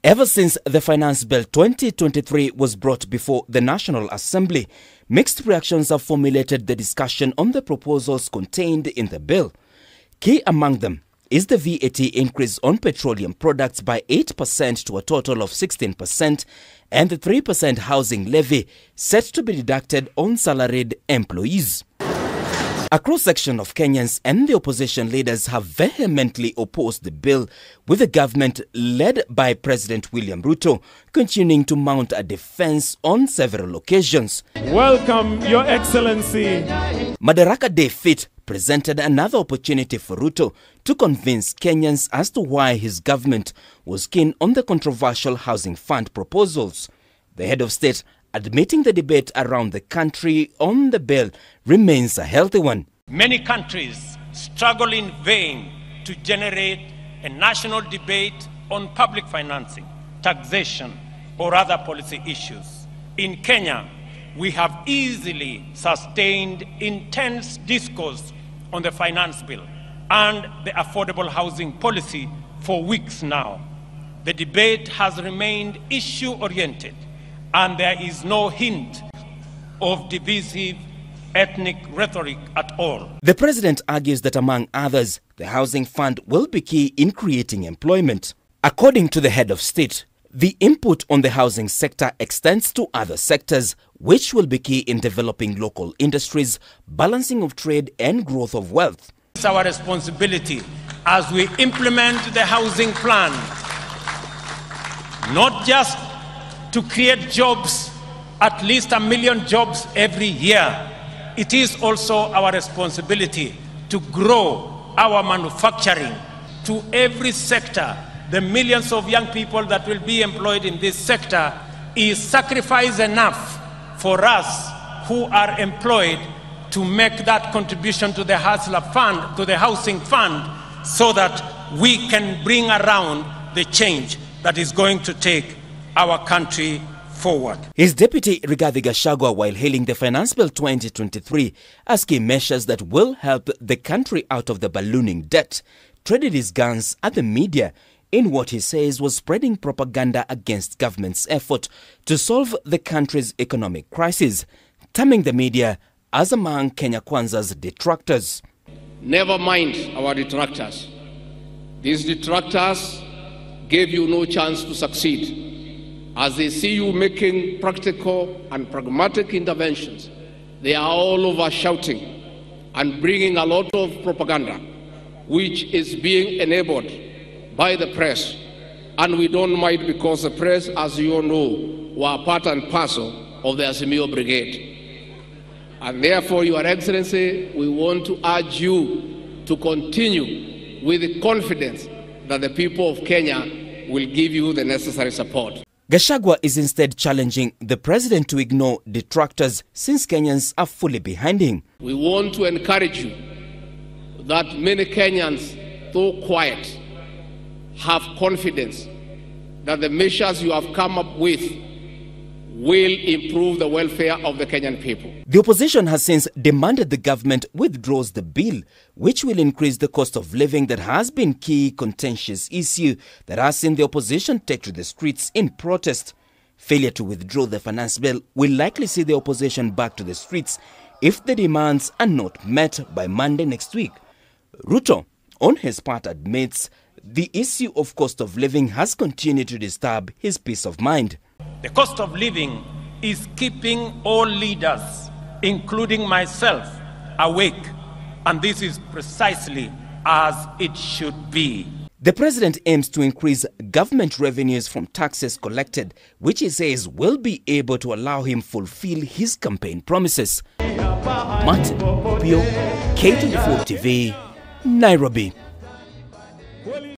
Ever since the Finance Bill 2023 was brought before the National Assembly, mixed reactions have formulated the discussion on the proposals contained in the bill. Key among them is the VAT increase on petroleum products by 8% to a total of 16% and the 3% housing levy set to be deducted on salaried employees. A cross-section of Kenyans and the opposition leaders have vehemently opposed the bill, with the government led by President William Ruto continuing to mount a defense on several occasions. Welcome, Your Excellency. Madaraka Day Fit presented another opportunity for Ruto to convince Kenyans as to why his government was keen on the controversial housing fund proposals. The head of state admitting the debate around the country on the bill remains a healthy one. Many countries struggle in vain to generate a national debate on public financing, taxation, or other policy issues. In Kenya, we have easily sustained intense discourse on the finance bill and the affordable housing policy for weeks now. The debate has remained issue-oriented, and there is no hint of divisive ethnic rhetoric at all. The president argues that, among others, the housing fund will be key in creating employment. According to the head of state, the input on the housing sector extends to other sectors, which will be key in developing local industries, balancing of trade and growth of wealth. It's our responsibility as we implement the housing plan, not just to create jobs, at least 1 million jobs every year. It is also our responsibility to grow our manufacturing to every sector. The millions of young people that will be employed in this sector is sacrifice enough for us who are employed to make that contribution to the hustler fund, to the housing fund, so that we can bring around the change that is going to take our country forward. His deputy Rigathi Gachagua, while hailing the Finance Bill 2023 as key measures that will help the country out of the ballooning debt, traded his guns at the media in what he says was spreading propaganda against government's effort to solve the country's economic crisis, terming the media as among Kenya Kwanza's detractors. Never mind our detractors. These detractors gave you no chance to succeed. As they see you making practical and pragmatic interventions, they are all over shouting and bringing a lot of propaganda, which is being enabled by the press. And we don't mind, because the press, as you all know, were part and parcel of the Azimio Brigade. And therefore, Your Excellency, we want to urge you to continue with the confidence that the people of Kenya will give you the necessary support. Gachagua is instead challenging the president to ignore detractors, since Kenyans are fully behind him. We want to encourage you that many Kenyans, though quiet, have confidence that the measures you have come up with will improve the welfare of the Kenyan people. The opposition has since demanded the government withdraws the bill, which will increase the cost of living that has been key contentious issue that has seen the opposition take to the streets in protest. Failure to withdraw the finance bill will likely see the opposition back to the streets if the demands are not met by Monday next week. Ruto, on his part, admits the issue of cost of living has continued to disturb his peace of mind. The cost of living is keeping all leaders, including myself, awake, and this is precisely as it should be. The president aims to increase government revenues from taxes collected, which he says will be able to allow him fulfill his campaign promises. Martin Pio, K24 TV, Nairobi.